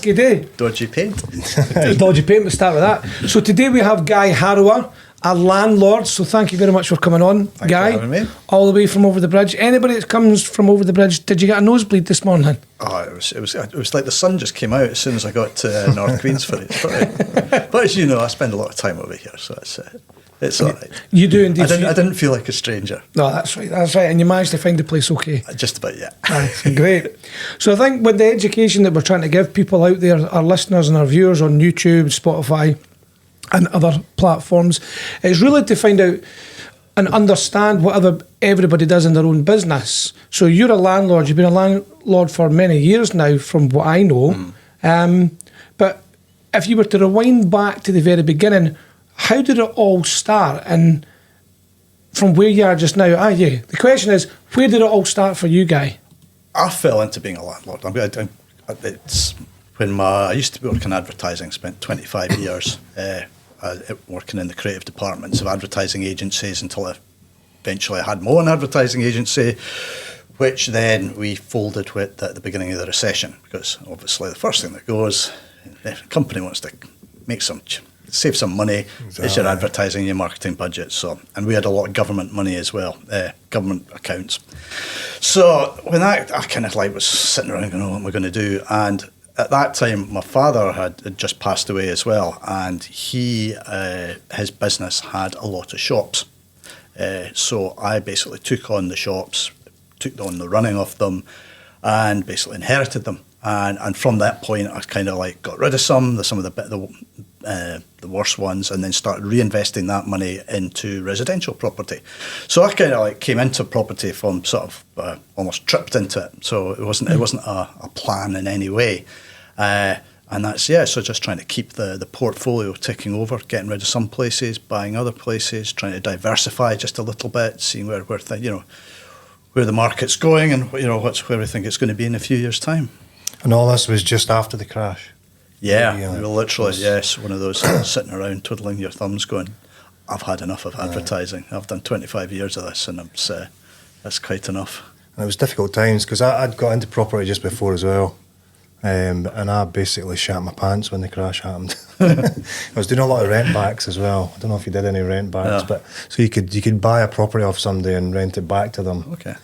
Good day. Dodgy paint. Dodgy paint, we'll start with that. So today we have Guy Harrower, a landlord. So thank you very much for coming on, Thank Guy. you for having me. All the way from over the bridge. Anybody that comes from over the bridge, did you get a nosebleed this morning? Oh, it was like the sun just came out as soon as I got to North Queensferry. But as you know, I spend a lot of time over here, so it's all right. You do indeed. I didn't feel like a stranger. No, that's right. And you managed to find the place okay. Just about, yeah. Great. So I think with the education that we're trying to give people out there, our listeners and our viewers on YouTube, Spotify and other platforms, it's really to find out and understand what everybody does in their own business. So you're a landlord. You've been a landlord for many years now, from what I know. But if you were to rewind back to the very beginning, how did it all start? And from where you are just now, the question is, where did it all start for you, Guy? I fell into being a landlord. It's when I used to work in advertising, spent 25 years working in the creative departments of advertising agencies until eventually I had my own advertising agency, which then we folded with at the beginning of the recession, because obviously the first thing that goes, if a company wants to save some money, is your advertising, your marketing budget. So, and we had a lot of government money as well, government accounts. So when I kind of was sitting around going, what am I going to do? And at that time, my father had just passed away as well, and his business had a lot of shops. So I basically took on the shops, took on the running of them, and basically inherited them. And from that point, I kind of got rid of some of the worst ones, and then started reinvesting that money into residential property. So I kind of came into property from sort of almost tripped into it. So it wasn't a plan in any way. And that's, so just trying to keep the portfolio ticking over, getting rid of some places, buying other places, trying to diversify just a little bit, seeing where the market's going and where we think it's going to be in a few years' time. And all this was just after the crash? Yeah, literally, yes. One of those sitting around twiddling your thumbs going, I've had enough of advertising. I've done 25 years of this, and that's quite enough. And it was difficult times, because I'd got into property just before as well. And I basically shat my pants when the crash happened. I was doing a lot of rent backs as well. I don't know if you did any rent backs, but so you could buy a property off somebody and rent it back to them. Okay.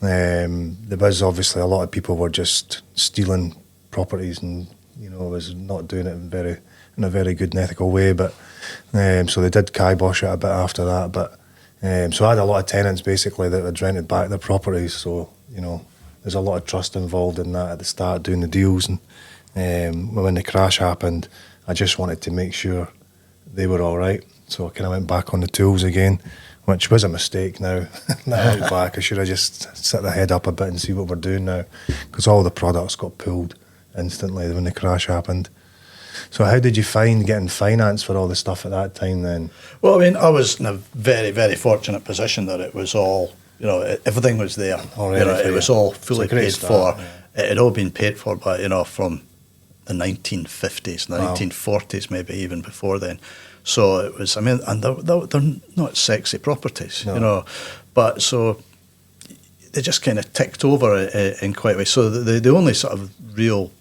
There was obviously a lot of people were just stealing properties, and was not doing it in a very good and ethical way. But so they did kibosh it a bit after that. But so I had a lot of tenants basically that had rented back their properties. So there's a lot of trust involved in that at the start, doing the deals. And when the crash happened, I just wanted to make sure they were all right. So I kind of went back on the tools again, which was a mistake now. Now I look back, I should have just set the head up a bit and see what we're doing now, because all the products got pulled instantly when the crash happened. So how did you find getting finance for all the stuff at that time then? Well, I mean, I was in a very, very fortunate position that it was all, everything was there. It was all fully paid for. It had all been paid for by, from the 1950s, the 1940s, maybe even before then. So it was, and they're not sexy properties, but so they just kind of ticked over in quite a way. So the only sort of real,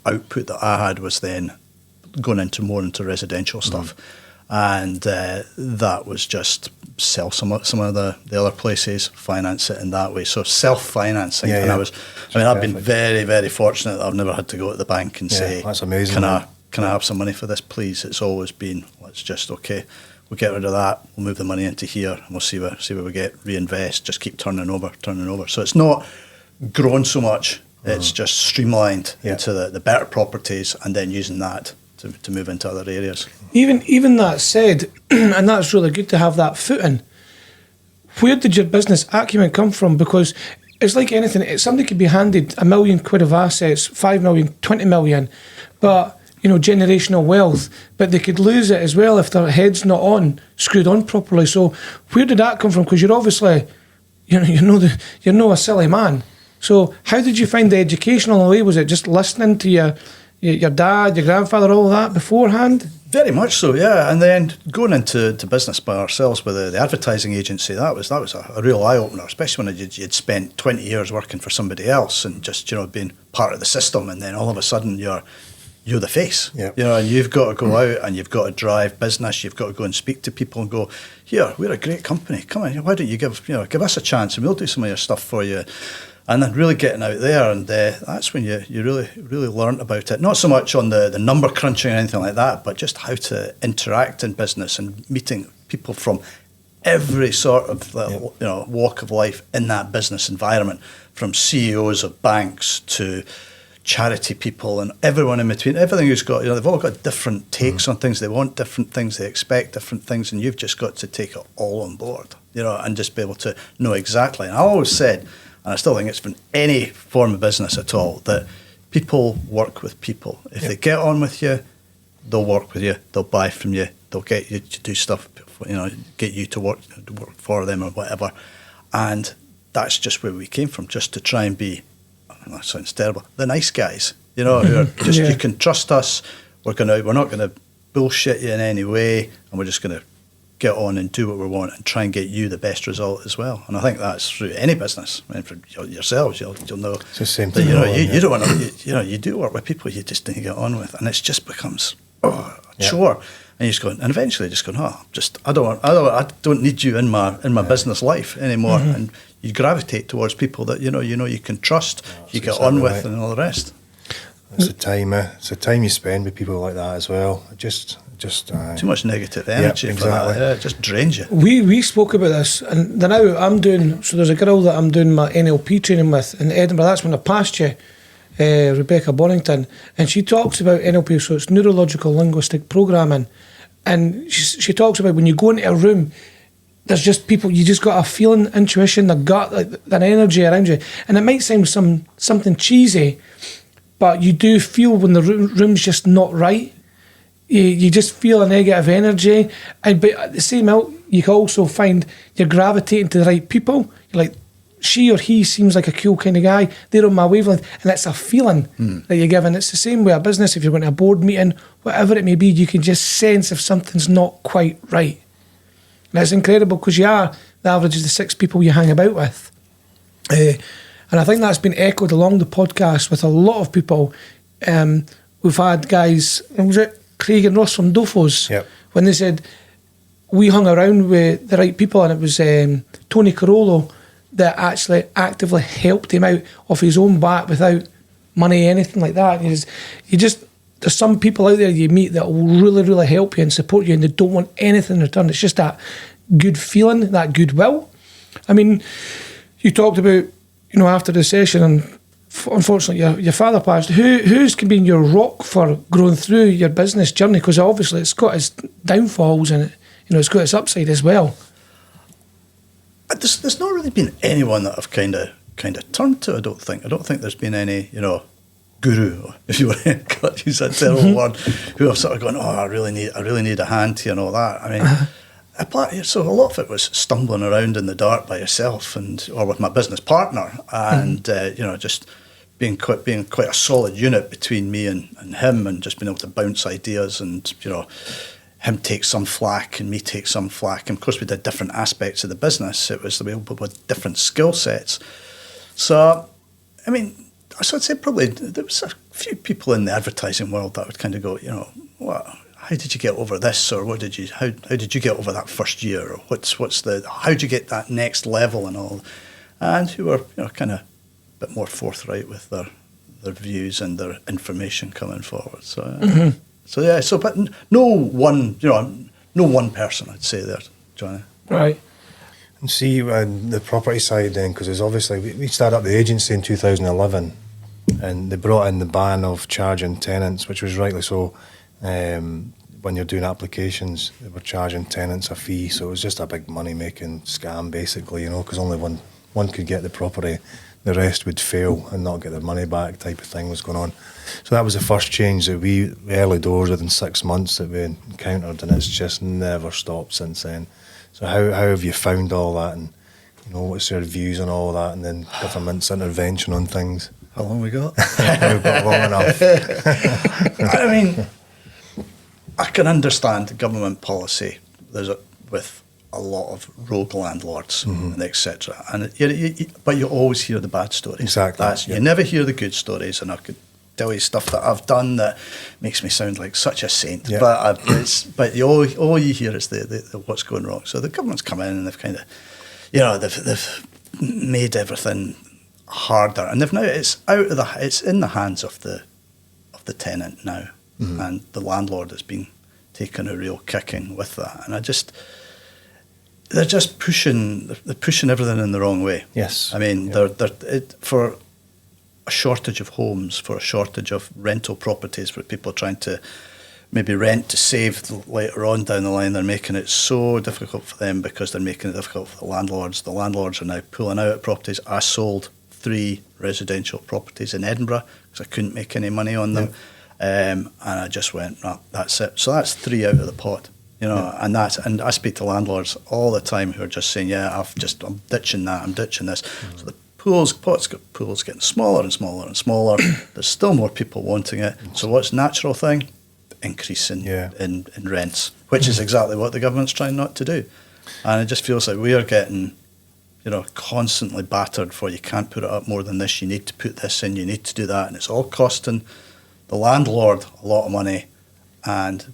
output that I had was then going more into residential stuff. And that was just sell some of the other places, finance it in that way. So self-financing. And I've been very, very fortunate that I've never had to go to the bank and say, that's amazing, can I have some money for this, please? It's always been, let's just, we'll get rid of that, we'll move the money into here, and we'll see where we get, reinvest, just keep turning over. So it's not grown so much, it's just streamlined into the better properties, and then using that to move into other areas. Even that said, and that's really good to have that footing, where did your business acumen come from? Because it's like anything, somebody could be handed £1 million of assets, 5 million, 20 million, but generational wealth, but they could lose it as well if their head's not screwed on properly. So where did that come from? Because you're obviously, you're no a silly man. So how did you find the education on the way? Was it just listening to your dad, your grandfather, all of that beforehand? Very much so, yeah. And then going into business by ourselves with the advertising agency, that was a real eye opener, especially when you'd spent 20 years working for somebody else and just being part of the system, and then all of a sudden you're the face, Yep. and you've got to go out and you've got to drive business. You've got to go and speak to people and go, here, we're a great company. Come on, why don't you give us a chance and we'll do some of your stuff for you. And then really getting out there, and that's when you really learn about it. Not so much on the number crunching or anything like that, but just how to interact in business and meeting people from every sort of walk of life in that business environment, from CEOs of banks to charity people and everyone in between. Everything who's got, they've all got different takes on things. They want different things. They expect different things, and you've just got to take it all on board, and just be able to know exactly. And I always said, and I still think it's from any form of business at all, that people work with people. If they get on with you, they'll work with you, they'll buy from you, they'll get you to do stuff, get you to work for them or whatever. And that's just where we came from, just to try and be, that sounds terrible, the nice guys, who are just, you can trust us, we're not going to bullshit you in any way, and we're just going to get on and do what we want and try and get you the best result as well. And I think that's through any business. I mean, for yourselves, you'll know It's the same that thing. you don't want to. You do work with people you just didn't get on with, and it just becomes a chore. And you just go, and eventually just go, I don't need you in my business life anymore. Mm-hmm. And you gravitate towards people that you can trust, you get exactly on with, right. and all the rest. It's the time. It's the time you spend with people like that as well. Just Too much negative energy for exactly. that. It just drains you. We spoke about this, and then now I'm doing. So there's a girl that I'm doing my NLP training with in Edinburgh. That's when I passed you, Rebecca Bonington, and she talks about NLP. So it's neurological linguistic programming, and she talks about when you go into a room, there's just people. You just got a feeling, intuition, a gut, an energy around you, and it might sound something cheesy, but you do feel when the room's just not right. You just feel a negative energy, but at the same time, you can also find you're gravitating to the right people. You're like, she or he seems like a cool kind of guy. They're on my wavelength, and it's a feeling that you're given. It's the same way a business. If you're going to a board meeting, whatever it may be, you can just sense if something's not quite right. And it's incredible because the average is the 6 people you hang about with, and I think that's been echoed along the podcast with a lot of people. We've had guys. Was it Craig and Ross from Dofos, when they said we hung around with the right people, and it was Tony Carollo that actually actively helped him out off his own bat without money, anything like that. There's some people out there you meet that will really, really help you and support you, and they don't want anything in return. It's just that good feeling, that goodwill. I mean, you talked about, after the session, and unfortunately your father passed. Who's been your rock for growing through your business journey? Because obviously it's got its downfalls, and it's got its upside as well. There's not really been anyone that I've kind of turned to. I don't think there's been any guru, if you want to use that terrible word, who have sort of gone, I really need a hand here and all that. I mean, so a lot of it was stumbling around in the dark by yourself, or with my business partner, and just being quite a solid unit between me and him, and just being able to bounce ideas, and him take some flack and me take some flack. And of course, we did different aspects of the business. It was the way with different skill sets. So, I mean, so I'd say probably there was a few people in the advertising world that would kind of go, how did you get over this, or how did you get over that first year, or how did you get that next level and all, and who were kind of a bit more forthright with their views and their information coming forward. So. But no one person, I'd say there, Johnny. Right. And see, the property side then, because obviously we started up the agency in 2011, and they brought in the ban of charging tenants, which was rightly so. When you're doing applications, they were charging tenants a fee, so it was just a big money-making scam, basically, because only one could get the property, the rest would fail and not get their money back, type of thing was going on. So that was the first change that we, early doors, within 6 months, that we encountered, and it's just never stopped since then. So how have you found all that, and what's your views on all that, and then government's intervention on things? How long we got? We've got long enough. I mean, I can understand the government policy. With a lot of rogue landlords and etc. And but you always hear the bad stories. Exactly. You never hear the good stories, and I could tell you stuff that I've done that makes me sound like such a saint. Yeah. But all you hear is the what's going wrong. So the government's come in and they've kind of, they've made everything harder, and it's in the hands of the tenant now, and the landlord has been taking a real kicking with that, and they're just pushing everything in the wrong way. Yes. I mean, for a shortage of homes, for a shortage of rental properties, for people trying to maybe rent to save later on down the line, they're making it so difficult for them because they're making it difficult for the landlords. The landlords are now pulling out of properties. I sold 3 residential properties in Edinburgh because I couldn't make any money on them. And I just went, no, that's it. So that's 3 out of the pot, and I speak to landlords all the time who are just saying, I'm ditching that, I'm ditching this. So the pool's getting smaller and smaller and smaller. There's still more people wanting it. So what's the natural thing? Increase in rents, which is exactly what the government's trying not to do. And it just feels like we are getting, constantly battered for, you can't put it up more than this, you need to put this in, you need to do that, and it's all costing the landlord a lot of money,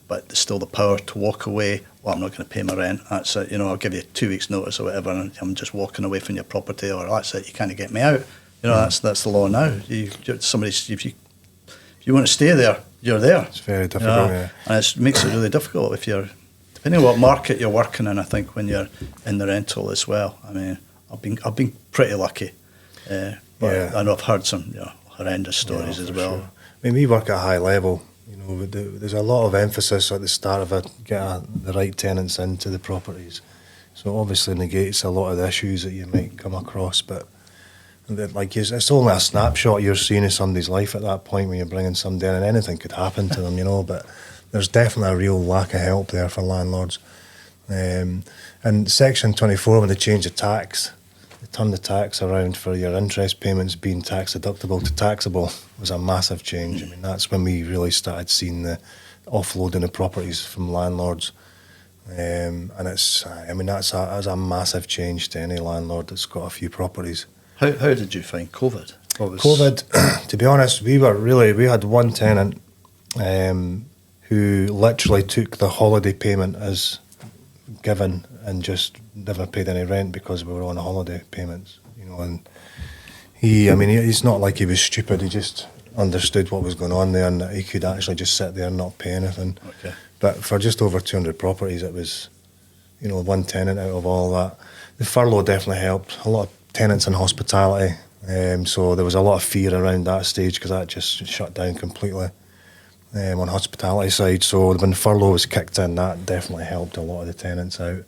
but there's still the power to walk away. Well, I'm not going to pay my rent. That's it. I'll give you 2 weeks' notice or whatever, and I'm just walking away from your property, or that's it. You can't get me out. That's the law now. If you want to stay there, you're there. It's very difficult. Yeah. And it makes it really difficult if you're, depending on what market you're working in. I think when you're in the rental as well. I mean, I've been pretty lucky, but I know I've heard some horrendous stories as well. Sure. I mean, we work at a high level. There's a lot of emphasis at the start of it, get the right tenants into the properties. So obviously negates a lot of the issues that you might come across. But it's only a snapshot you're seeing of somebody's life at that point when you're bringing somebody in, and anything could happen to them, But there's definitely a real lack of help there for landlords. And Section 24, when they changed the tax, they turned the tax around for your interest payments being tax deductible to taxable, was a massive change. I mean, that's when we really started seeing the offloading of properties from landlords. And that's a massive change to any landlord that's got a few properties. How did you find COVID? COVID, to be honest, we had one tenant who literally took the holiday payment as given and just never paid any rent because we were on holiday payments, and he's not like he was stupid, he just understood what was going on there, and he could actually just sit there and not pay anything. Okay. But for just over 200 properties, it was, one tenant out of all that. The furlough definitely helped. A lot of tenants in hospitality, so there was a lot of fear around that stage because that just shut down completely on hospitality side. So when furlough was kicked in, that definitely helped a lot of the tenants out.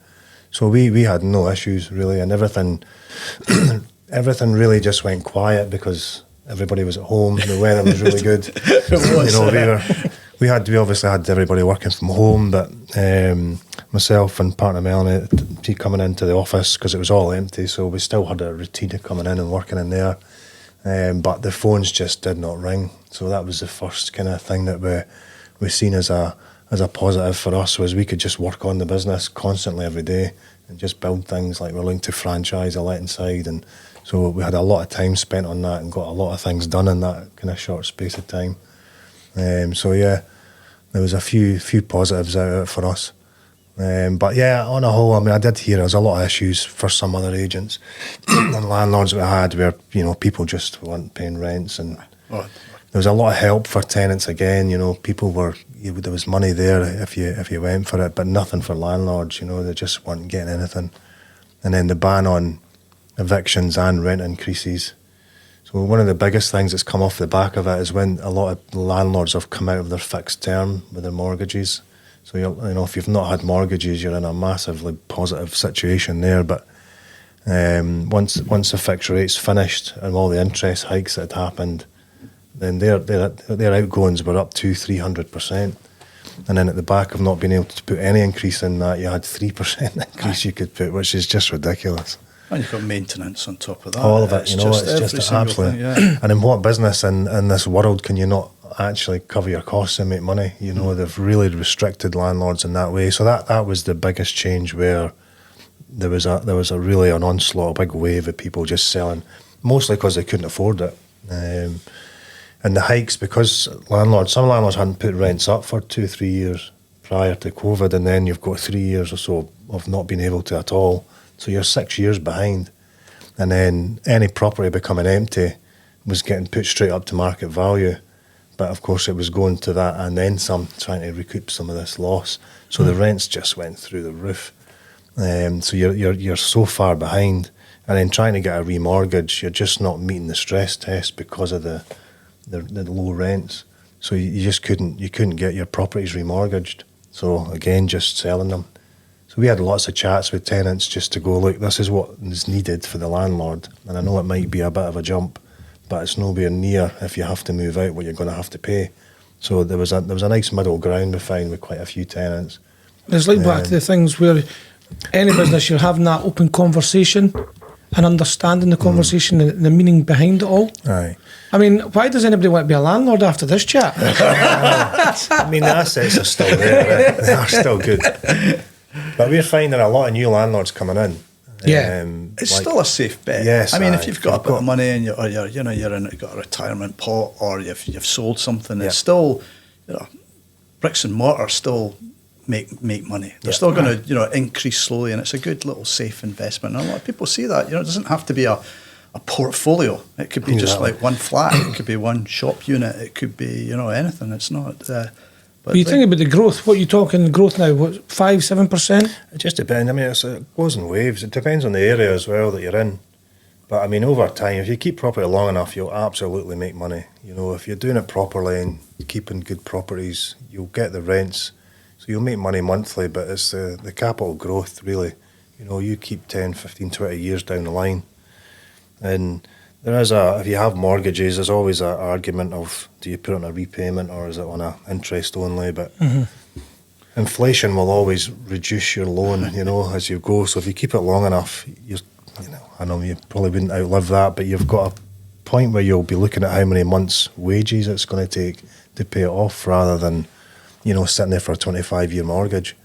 So we had no issues really, and everything really just went quiet because everybody was at home. The weather was really good. We obviously had everybody working from home, but myself and partner Melanie, she coming into the office because it was all empty, so we still had a routine of coming in and working in there. But the phones just did not ring, so that was the first kind of thing that we seen as a positive for us, was we could just work on the business constantly every day and just build things like we're linked to franchise, the letting side, and so we had a lot of time spent on that and got a lot of things done in that kind of short space of time. There was a few positives out of it for us. But yeah, on a whole, I did hear there was a lot of issues for some other agents and landlords we had where, people just weren't paying rents, and there was a lot of help for tenants again. There was money there if you went for it, but nothing for landlords. They just weren't getting anything. And then the ban on evictions and rent increases. So one of the biggest things that's come off the back of it is when a lot of landlords have come out of their fixed term with their mortgages. So if you've not had mortgages, you're in a massively positive situation there. But once the fixed rate's finished and all the interest hikes that had happened, then their outgoings were up to 300%. And then at the back of not being able to put any increase in that, you had 3% increase you could put, which is just ridiculous. And you've got maintenance on top of that. All of it, it's just absolutely. Yeah. And in what business in this world can you not actually cover your costs and make money. You know, they've really restricted landlords in that way. So that was the biggest change, where there was a really an onslaught, a big wave of people just selling, mostly because they couldn't afford it. And the hikes, because some landlords hadn't put rents up for 2-3 years prior to COVID, and then you've got 3 years or so of not being able to at all. So you're 6 years behind. And then any property becoming empty was getting put straight up to market value. But of course it was going to that and then some, trying to recoup some of this loss. So the rents just went through the roof. So you're so far behind. And then trying to get a remortgage, you're just not meeting the stress test because of the low rents. So you just couldn't get your properties remortgaged. So again, just selling them. So we had lots of chats with tenants just to go, look, this is what is needed for the landlord. And I know it might be a bit of a jump, but it's nowhere near, if you have to move out, what you're going to have to pay. So there was a nice middle ground we found with quite a few tenants. It's like back to the things where any business, you're having that open conversation and understanding the conversation and the meaning behind it all. Aye. I mean, why does anybody want to be a landlord after this chat? I mean, the assets are still there. They are still good. But we're finding a lot of new landlords coming in. Yeah. It's still a safe bet. Yes, I mean, if you've got a bit of money and you've got a retirement pot, or you've sold something, it's still, bricks and mortar still make money. They're still going to increase slowly, and it's a good little safe investment. And a lot of people see that. It doesn't have to be a portfolio. It could be just like one flat. It could be one shop unit. It could be anything. It's not. But you think about the growth. What are you talking growth now? What, 5-7%? It just depends. I mean, it goes in waves. It depends on the area as well that you're in. But I mean, over time, if you keep property long enough, you'll absolutely make money. If you're doing it properly and keeping good properties, you'll get the rents. So you'll make money monthly, but it's the capital growth, really. You keep 10, 15, 20 years down the line. And there is if you have mortgages, there's always an argument of, do you put it on a repayment or is it on a interest only? But inflation will always reduce your loan, as you go. So if you keep it long enough, I know you probably wouldn't outlive that, but you've got a point where you'll be looking at how many months' wages it's going to take to pay it off, rather than, sitting there for a 25-year mortgage.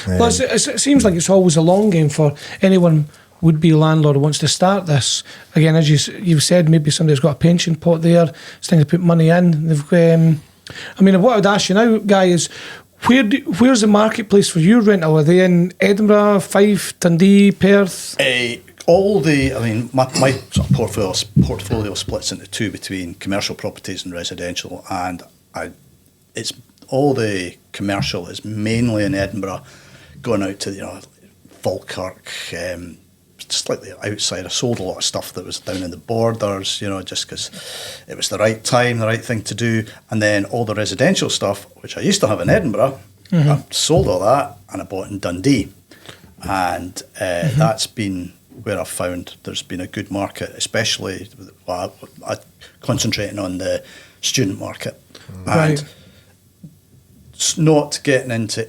Well, it seems like it's always a long game for anyone would-be landlord who wants to start this. Again, as you've said, maybe somebody's got a pension pot there, starting to put money in. They've, I mean, what I would ask you now, Guy, is where's the marketplace for your rental? Are they in Edinburgh, Fife, Dundee, Perth? My sort of portfolio splits into two, between commercial properties and residential, and it's all the commercial is mainly in Edinburgh, going out to Falkirk, slightly outside. I sold a lot of stuff that was down in the borders, just because it was the right time, the right thing to do. And then all the residential stuff, which I used to have in Edinburgh, I sold all that and I bought in Dundee. And that's been where I've found there's been a good market, especially concentrating on the student market. Right. And not getting into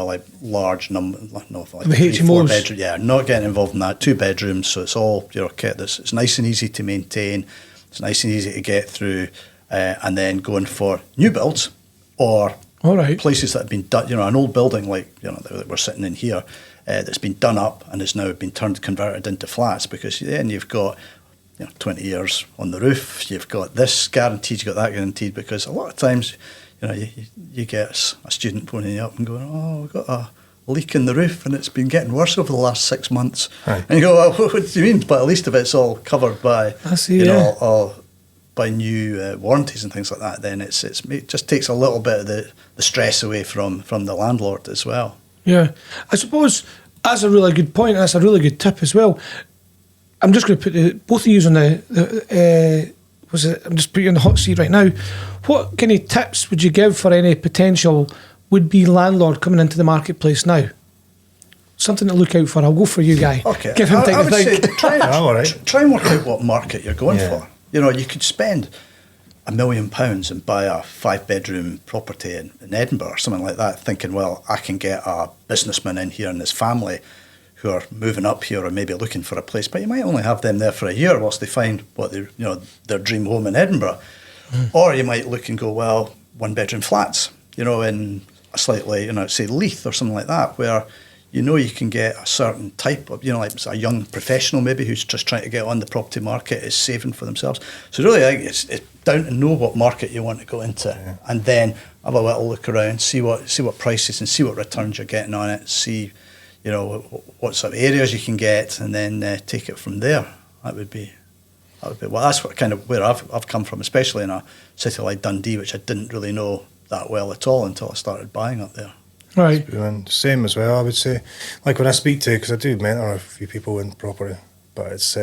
like large number, like the 3, 4 HMOs. bedroom, not getting involved in that. 2 bedrooms, so it's all kit. It's nice and easy to maintain. It's nice and easy to get through, and then going for new builds or places that have been done. An old building like that we're sitting in here, that's been done up and has now been converted into flats, because then you've got 20 years on the roof. You've got this guaranteed. You've got that guaranteed, because a lot of times, you get a student phoning you up and going, oh, we've got a leak in the roof and it's been getting worse over the last 6 months. Right. And you go, well, what do you mean? But at least if it's all covered by, all by new warranties and things like that, then it just takes a little bit of the stress away from the landlord as well. Yeah, I suppose that's a really good point, and that's a really good tip as well. I'm just going to put both of you on I'm just putting you on the hot seat right now. What kind of tips would you give for any potential would-be landlord coming into the marketplace now? Something to look out for. I'll go for you, Guy. Okay. Give him time to think. Try and work out what market you're going for. You could spend £1 million and buy a 5-bedroom property in Edinburgh or something like that, thinking, well, I can get a businessman in here and his family who are moving up here or maybe looking for a place, but you might only have them there for a year whilst they find what their dream home in Edinburgh. Or you might look and go, well, one bedroom flats, in a slightly, say Leith or something like that, where you can get a certain type of, like a young professional maybe who's just trying to get on the property market, is saving for themselves. So really, I think it's down to know what market you want to go into, and then have a little look around, see what prices and see what returns you're getting on it, see, what sort of areas you can get, and then take it from there. That would be well. That's what kind of where I've come from, especially in a city like Dundee, which I didn't really know that well at all until I started buying up there. Right. And same as well, I would say. Like when I speak to, because I do mentor a few people in property, but it's,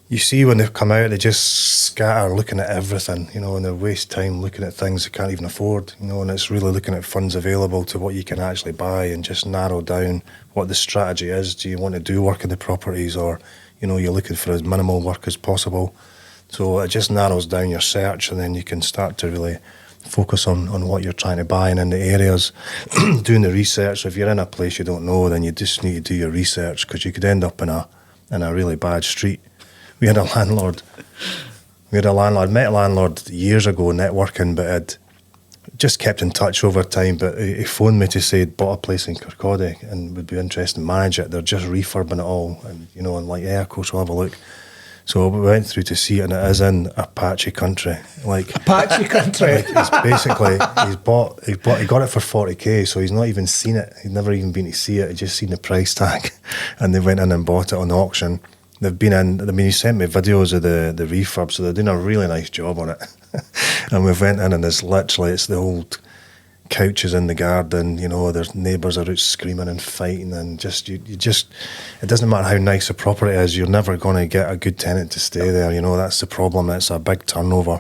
you see when they come out, they just scatter looking at everything, and they waste time looking at things they can't even afford, and it's really looking at funds available to what you can actually buy and just narrow down what the strategy is. Do you want to do work in the properties, or, you're looking for as minimal work as possible? So it just narrows down your search, and then you can start to really focus on what you're trying to buy and in the areas, doing the research. If you're in a place you don't know, then you just need to do your research, because you could end up in a really bad street. We had a landlord, met a landlord years ago networking, but had just kept in touch over time. But he phoned me to say he'd bought a place in Kirkcaldy and would be interested in manage it. They're just refurbing it all, and I'm like, yeah, of course, we'll have a look. So we went through to see it, and it is in Apache country. Like Apache country. Like he's basically he got it for 40k, so he's not even seen it. He'd never even been to see it. He'd just seen the price tag, and they went in and bought it on auction. They've been in. I mean, he sent me videos of the refurb, so they're doing a really nice job on it. And we went in, and it's the old couches in the garden, their neighbours are out screaming and fighting, and it doesn't matter how nice a property is, you're never going to get a good tenant to stay there. That's the problem. It's a big turnover.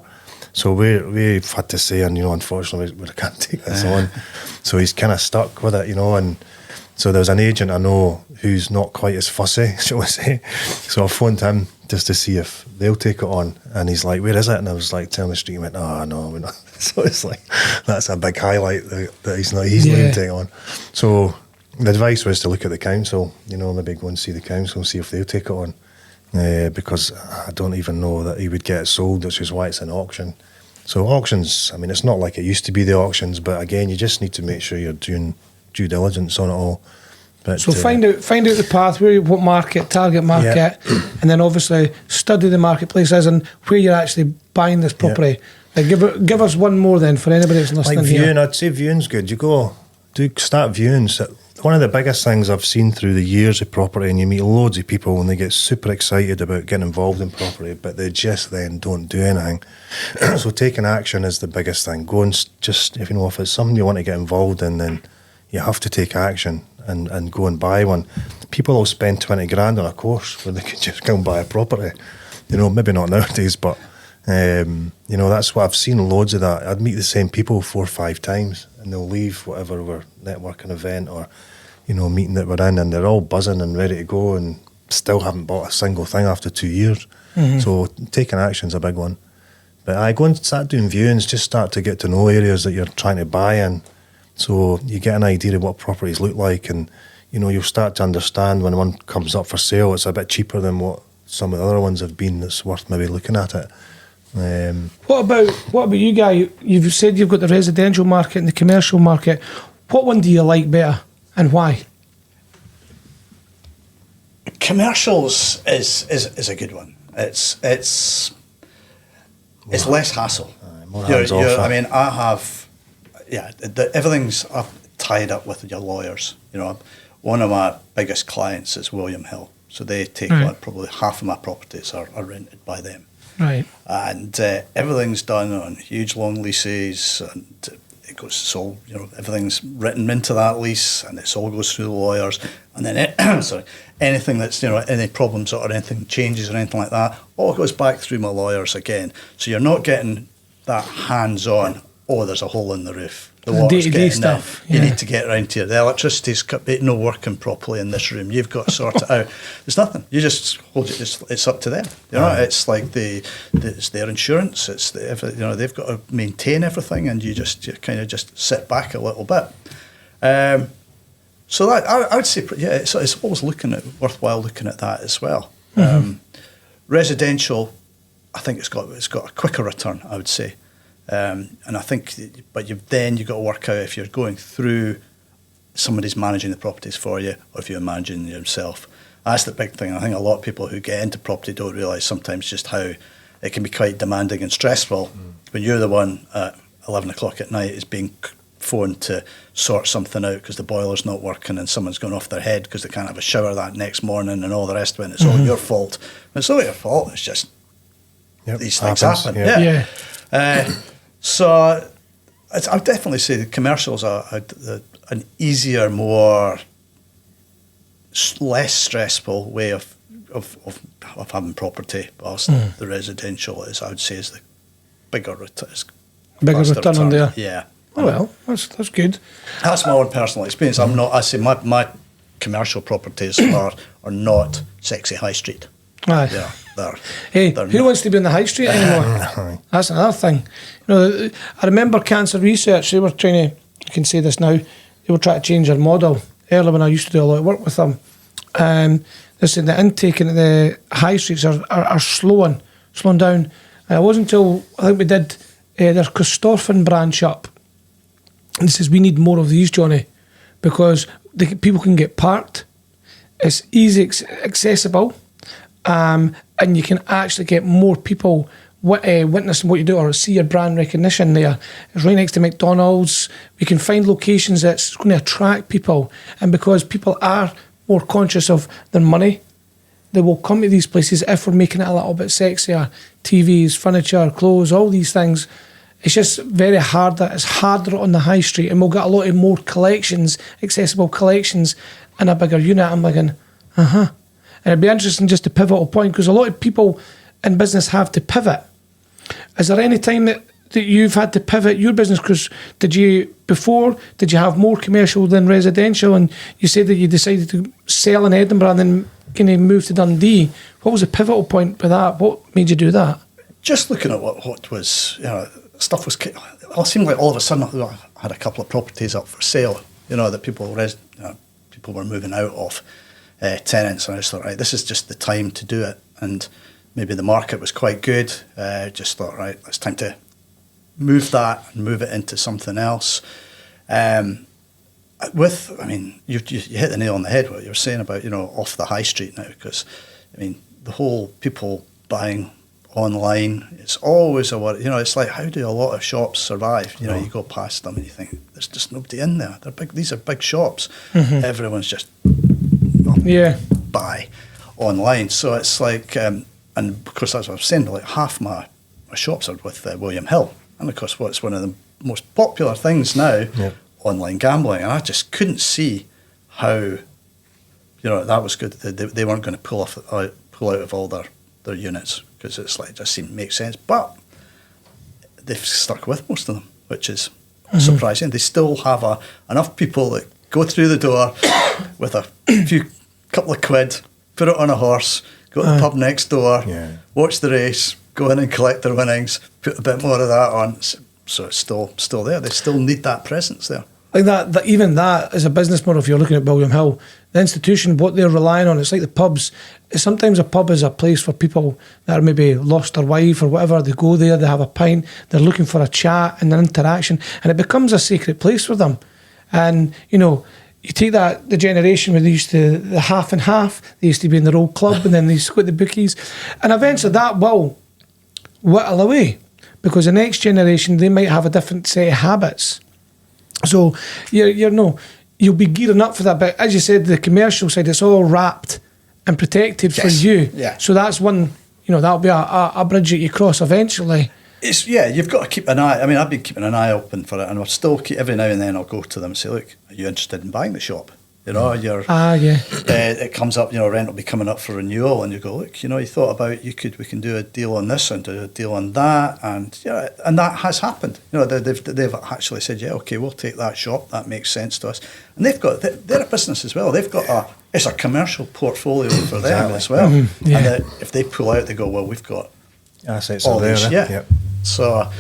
So we've had to say, and unfortunately we can't take this on. So he's kind of stuck with it, and so there's an agent I know who's not quite as fussy, shall we say. So I phoned him just to see if they'll take it on, and he's like, where is it? And I was like, telling the street. He went, oh no, we're not. So it's like, that's a big highlight that he's not easily take on. So the advice was to look at the council, maybe go and see the council and see if they'll take it on, because I don't even know that he would get it sold, which is why it's an auction. So auctions, I mean, it's not like it used to be, the auctions, but again, you just need to make sure you're doing due diligence on it all. But, so find out the path, what market, target market, and then obviously study the marketplaces and where you're actually buying this property. Like give us one more then for anybody that's listening. Like viewing, here. I'd say viewing's good. Start viewings. One of the biggest things I've seen through the years of property, and you meet loads of people and they get super excited about getting involved in property, but they just then don't do anything. So taking action is the biggest thing. Go and just, if it's something you want to get involved in, then you have to take action and go and buy one. People will spend 20 grand on a course where they could just go and buy a property. Maybe not nowadays, but that's what I've seen, loads of that. I'd meet the same people 4 or 5 times, and they'll leave whatever networking event or meeting that we're in, and they're all buzzing and ready to go, and still haven't bought a single thing after 2 years. Mm-hmm. So taking action's a big one. But I go and start doing viewings, just start to get to know areas that you're trying to buy in, so you get an idea of what properties look like, and you'll start to understand when one comes up for sale, it's a bit cheaper than what some of the other ones have been. That's worth maybe looking at it. What about you, Guy? You've said you've got the residential market and the commercial market. What one do you like better, and why? Commercials is a good one. It's less hassle. More hands off. I mean, I have, everything's tied up with your lawyers. One of my biggest clients is William Hill, so they take probably half of my properties are rented by them. Right. And everything's done on huge long leases, and it goes, so everything's written into that lease, and it all goes through the lawyers. And then anything that's any problems or anything changes or anything like that, all goes back through my lawyers again. So you're not getting that hands-on. Oh, there's a hole in the roof. The water's day-to-day getting stuff. You need to get around to it. The electricity's not working properly in this room. You've got to sort it out. There's nothing. You just hold it. It's up to them. It's like it's their insurance. It's they've got to maintain everything, and you kind of just sit back a little bit. So that I would say, it's always worthwhile looking at that as well. Mm-hmm. Residential, I think it's got a quicker return, I would say. And I think, but you've got to work out if you're going through somebody's managing the properties for you, or if you're managing yourself. That's the big thing. I think a lot of people who get into property don't realise sometimes just how it can be quite demanding and stressful when you're the one at 11 o'clock at night is being phoned to sort something out because the boiler's not working and someone's gone off their head because they can't have a shower that next morning and all the rest of it, and it's all your fault. And it's not your fault, it's just these things happen. So I would definitely say the commercials are an easier, more less stressful way of having property, whilst the residential is, I would say, is the bigger return. Bigger return on there. Yeah. Oh, well, that's good. That's my own personal experience. I say my commercial properties are not sexy high street. Aye. They're who not. wants to be on the high street anymore? That's another thing. I remember Cancer Research, they were trying to, I can say this now, they were trying to change their model. Earlier when I used to do a lot of work with them, they said the intake into the high streets are slowing down. And it wasn't until, I think we did their Corstorphine branch up. And it says, we need more of these, Johnny, because people can get parked. It's easy accessible. And you can actually get more people witnessing what you do or see your brand recognition there. It's right next to McDonald's. We can find locations that's going to attract people. And because people are more conscious of their money, they will come to these places if we're making it a little bit sexier. TVs, furniture, clothes, all these things. It's just very hard. It's harder on the high street, and we'll get a lot of more collections, accessible collections in a bigger unit. I'm like, And it'd be interesting just to pivotal point, because a lot of people in business have to pivot. Is there any time that you've had to pivot your business? Because did you have more commercial than residential, and you said that you decided to sell in Edinburgh and then kind of move to Dundee? What was the pivotal point with that? What made you do that? Just looking at what was, stuff was, it seemed like all of a sudden I had a couple of properties up for sale, that people were moving out of, tenants, and I just thought, right, this is just the time to do it. And maybe the market was quite good. Just thought, right, it's time to move that and move it into something else. You hit the nail on the head what you were saying about, off the high street now, because, the whole people buying online, it's always a worry. It's like, how do a lot of shops survive? You go past them and you think, there's just nobody in there. They're big. These are big shops. Everyone's just buy online. So it's like, and of course, as I was saying, like half my shops are with William Hill. And of course, what's one of the most popular things now, online gambling. And I just couldn't see how, that was good. They weren't going to pull out of all their units, because it's like, it just seemed to make sense. But they've stuck with most of them, which is surprising. They still have enough people that go through the door with a couple of quid, put it on a horse, go to the pub next door, watch the race, go in and collect their winnings, put a bit more of that on. So it's still there. They still need that presence there. Like that even that is a business model. If you're looking at William Hill, the institution, what they're relying on, it's like the pubs. Sometimes a pub is a place for people that are maybe lost their wife or whatever. They go there, they have a pint, they're looking for a chat and an interaction, and it becomes a sacred place for them. And you take the generation where they used to the half and half. They used to be in their old club, and then they used to go to the bookies, and eventually that will whittle away, because the next generation, they might have a different set of habits. So you'll be gearing up for that. But as you said, the commercial side, it's all wrapped and protected for you. Yeah. So that's one, that'll be a bridge that you cross eventually. You've got to keep an eye. I've been keeping an eye open for it, and I'll still keep, every now and then I'll go to them and say, look, are you interested in buying the shop? It comes up, rent will be coming up for renewal, and you go, look, you thought about we can do a deal on this and do a deal on that, and and that has happened. They've actually said, okay, we'll take that shop, that makes sense to us, and they're a business as well. They've got it's a commercial portfolio for them as well, and if they pull out, they go, well, we've got assets all there. these, So,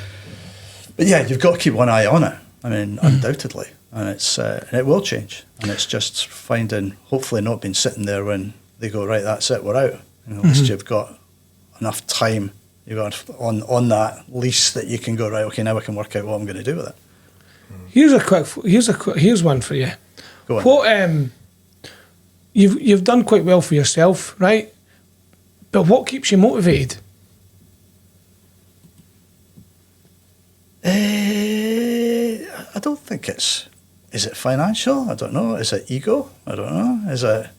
but you've got to keep one eye on it. Undoubtedly. And it will change, and it's just finding, hopefully not being sitting there when they go, right, that's it, we're out. At least you've got enough time You got on that lease that you can go, right, okay, now I can work out what I'm going to do with it. Here's one for you. Go on. What you've done quite well for yourself, right? But what keeps you motivated? I don't think is it financial? I don't know. Is it ego? I don't know. Is it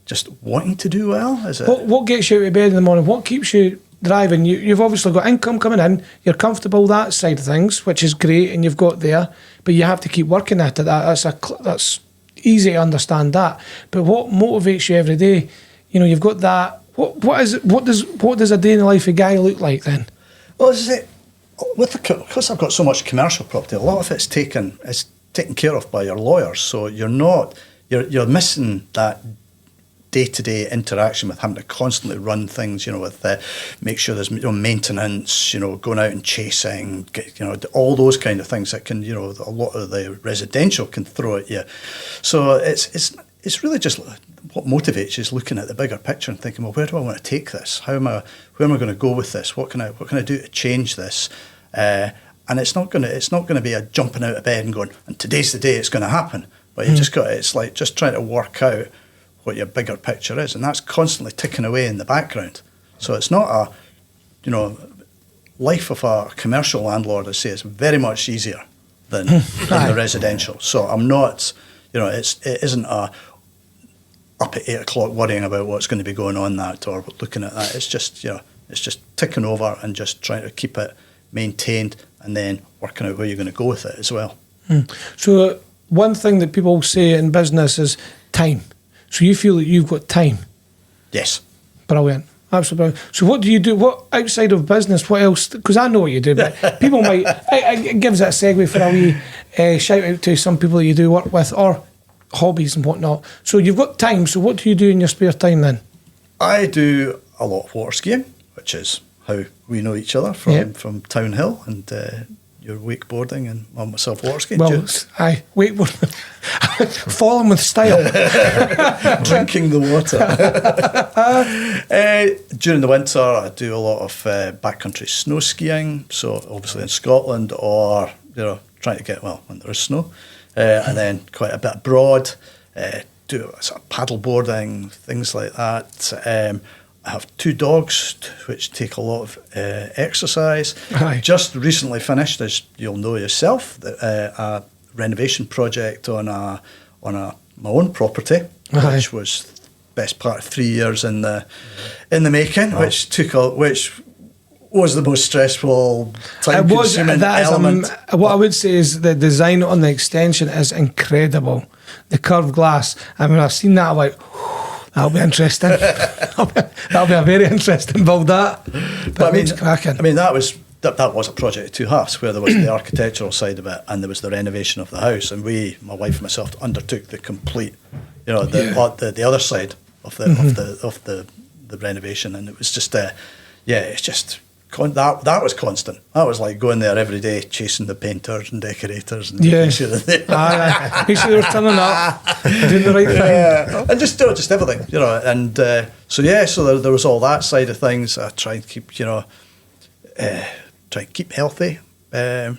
just wanting to do well? Is it? What gets you out of bed in the morning? What keeps you driving? You've obviously got income coming in. You're comfortable that side of things, which is great, and you've got there. But you have to keep working at it. That's easy to understand that. But what motivates you every day? You've got that. What does a day in the life of Guy look like then? Well, because I've got so much commercial property, a lot of it's taken care of by your lawyers. So you're missing that day-to-day interaction with having to constantly run things, with make sure there's maintenance, going out and chasing, all those kind of things that can, a lot of the residential can throw at you. So it's really just what motivates you is looking at the bigger picture and thinking, well, where do I want to take this? Where am I going to go with this? What can I do to change this? And it's not going to be a jumping out of bed and going, and today's the day it's going to happen. But it's like just trying to work out what your bigger picture is, and that's constantly ticking away in the background. So it's not life of a commercial landlord, I say, is very much easier than the residential. So I'm not, it isn't up at 8 o'clock worrying about what's going to be going on that or looking at that. It's just, it's just ticking over and just trying to keep it maintained and then working out where you're going to go with it as well. So one thing that people say in business is time. So you feel that you've got time? Yes. Brilliant. Absolutely. So what do you do? What outside of business, what else? Because I know what you do, but people might... It gives it a segue for a wee shout out to some people that you do work with or hobbies and whatnot. So you've got time. So what do you do in your spare time then? I do a lot of water skiing, which is how we know each other from Town Hill, and you're wakeboarding and myself water skiing. Well, aye, wakeboarding. Falling with style. Drinking the water. During the winter, I do a lot of backcountry snow skiing, so obviously in Scotland or, trying to get, when there is snow, and then quite a bit abroad, do sort of paddle boarding, things like that. I have 2 dogs, which take a lot of exercise. Aye. Just recently finished, as you'll know yourself, a renovation project on my own property, Aye. which was best part of 3 years in the making, which was the most stressful, time-consuming element. What I would say is the design on the extension is incredible. The curved glass. I mean, I've seen that. I'm like, that'll be interesting. That'll be a very interesting build. But I mean, cracking. I mean, that was a project of 2 halves, where there was the architectural side of it and there was the renovation of the house. And my wife and myself, undertook the complete, the other side of the renovation. And it was just, it's just. That was constant. That was like going there every day, chasing the painters and decorators and making sure that make sure they were turning up, doing the right thing, and just everything, And so there was all that side of things. I try and keep, keep healthy. I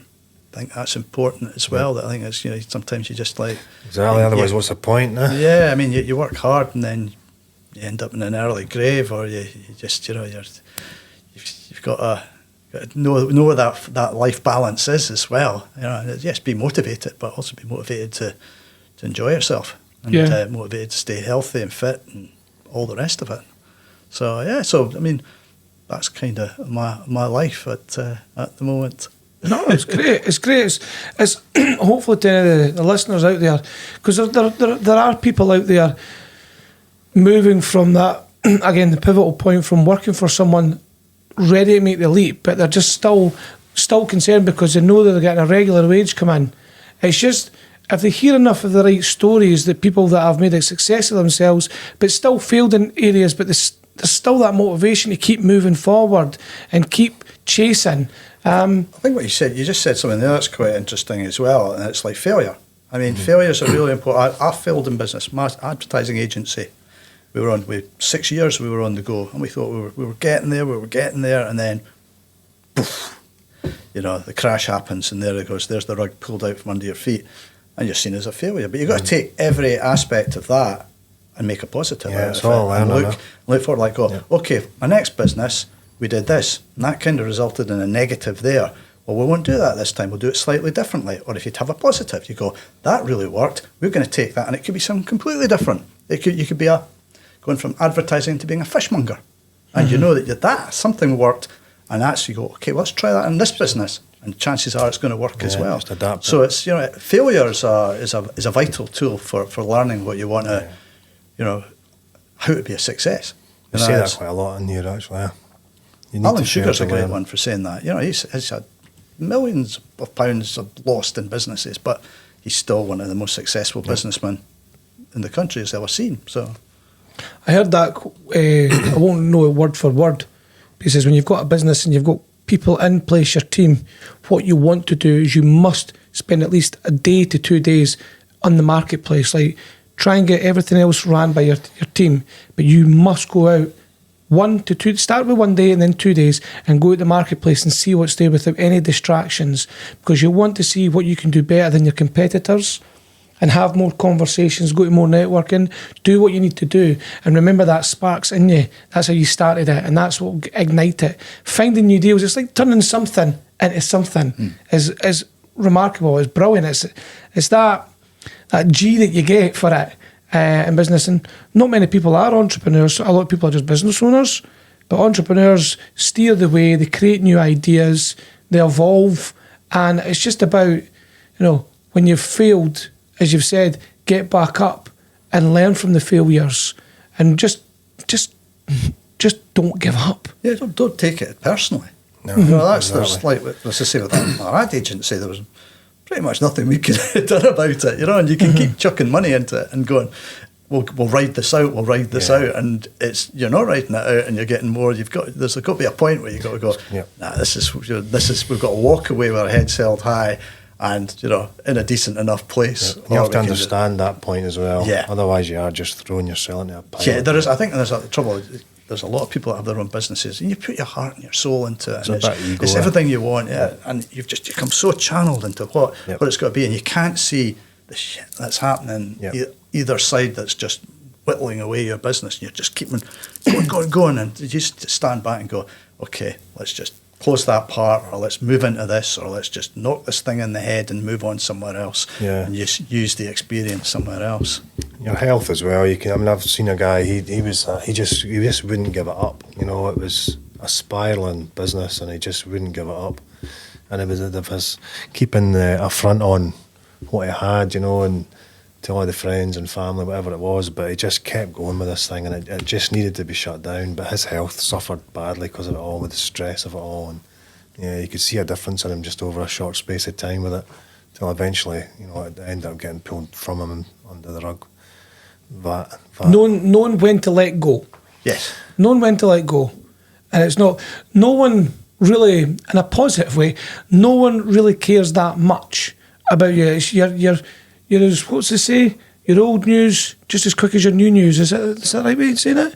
think that's important as well. That I think it's sometimes you just like exactly. Otherwise, what's the point? Yeah, I mean you work hard and then you end up in an early grave, or you just you've got to know what that life balance is as well. Yes, be motivated, but also be motivated to enjoy yourself and motivated to stay healthy and fit and all the rest of it. So I mean, that's kind of my life at the moment. No, it's great. It's great. It's hopefully to the listeners out there, because there are people out there moving from that, again, the pivotal point from working for someone ready to make the leap, but they're just still concerned because they know that they're getting a regular wage come in. It's just, if they hear enough of the right stories, that people that have made a success of themselves but still failed in areas, but there's still that motivation to keep moving forward and keep chasing. I think what you just said something there that's quite interesting as well, and it's like failure. I mean, failures are really important. I failed in business. My advertising agency we were on, 6 years we were on the go, and we thought we were getting there, and then, poof, you know, the crash happens, and there it goes. There's the rug pulled out from under your feet, and you're seen as a failure. But you've got to take every aspect of that and make a positive out it's of all it. And learning, look forward, like, okay, my next business, we did this, and that kind of resulted in a negative there. Well, we won't do that this time. We'll do it slightly differently. Or if you'd have a positive, you go, that really worked. We're going to take that, and it could be something completely different. You could be going from advertising to being a fishmonger, and you know that something worked, and that's, you go, okay, well, let's try that in this business, and chances are it's going to work as well. Just adapt. So it's, you know, failure is a vital tool for learning what you want to, you know, how to be a success. You say that quite a lot in here, actually. Yeah. You need Alan to share Sugar's to a great learn. one for saying that. You know, he's had millions of pounds lost in businesses, but he's still one of the most successful businessmen in the country has ever seen. So I heard that, I won't know it word for word, but he says when you've got a business and you've got people in place, your team, what you want to do is you must spend at least a day to 2 days on the marketplace. Like, try and get everything else ran by your team, but you must go out 1 to 2, start with 1 day and then 2 days, and go to the marketplace and see what's there without any distractions, because you want to see what you can do better than your competitors, and have more conversations, go to more networking, do what you need to do, and remember that spark's in you. That's how you started it, and that's what will ignite it. Finding new deals, it's like turning something into something is remarkable, it's brilliant. It's that G that you get for it. In business, and not many people are entrepreneurs. A lot of people are just business owners, but entrepreneurs steer the way. They create new ideas, they evolve, and it's just about, you know, when you've failed, as you've said, get back up and learn from the failures, and just don't give up. yeah, don't take it personally. No, You know, that's exactly. there's like, let's just say with our ad agency, there was pretty much nothing we could have done about it, you know, and you can keep chucking money into it and going, we'll ride this out, and you're not riding it out, and you're getting more. There's got to be a point where you've got to go, nah, this is we've got to walk away with our heads held high, and, you know, in a decent enough place. You have to understand that point as well. Yeah. Otherwise, you are just throwing yourself into a pile. Yeah, I think there's a trouble. There's a lot of people that have their own businesses, and you put your heart and your soul into it. It's And it's everything you want, and you've just become so channeled into what it's got to be, and you can't see the shit that's happening either side that's just whittling away your business, and you're just keeping going, and you just stand back and go, okay, let's just close that part, or let's move into this, or let's just knock this thing in the head and move on somewhere else, and just use the experience somewhere else. Your health as well. I've seen a guy. He just wouldn't give it up. You know, it was a spiraling business, and he just wouldn't give it up. And it was keeping a front on what he had, you know, and to all the friends and family, whatever it was. But he just kept going with this thing, and it just needed to be shut down. But his health suffered badly because of it all, with the stress of it all. And yeah, you could see a difference in him just over a short space of time with it, till eventually, you know, it ended up getting pulled from him and under the rug. That. Knowing when to let go. Yes. Knowing when to let go. And it's not, no one really, in a positive way, no one really cares that much about you. It's you're as, what's it say? Your old news just as quick as your new news. Is that right way of saying it?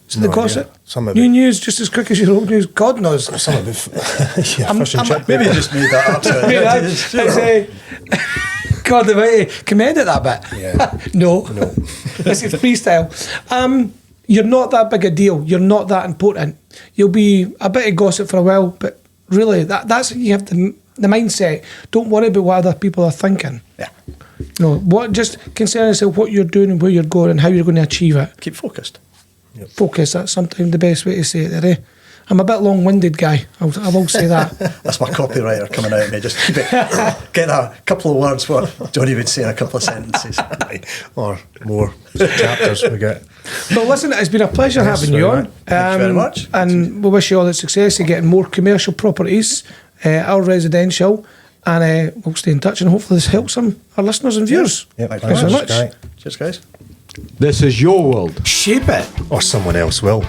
Is it the gossip? New news just as quick as your old news. God knows. Some of it. Maybe you just made that up. God Almighty, can we edit that bit? Yeah. No. This is freestyle. You're not that big a deal. You're not that important. You'll be a bit of gossip for a while, but really, that's you have the mindset. Don't worry about what other people are thinking. Yeah. Just concern yourself what you're doing and where you're going and how you're going to achieve it. Keep focused. Yep. Focus. That's sometimes the best way to say it there, eh? I'm a bit long-winded, Guy. I will say that. That's my copywriter coming out of me. Just keep it, get a couple of words what Johnny would say in a couple of sentences. Or more chapters we get. Well, listen, it's been a pleasure having you on. Thank you very much. And we wish you all the success in getting more commercial properties, our residential, and we'll stay in touch, and hopefully this helps our listeners and viewers. Yep. Thanks very much. Cheers, guys. This is your world. Shape it. Or someone else will.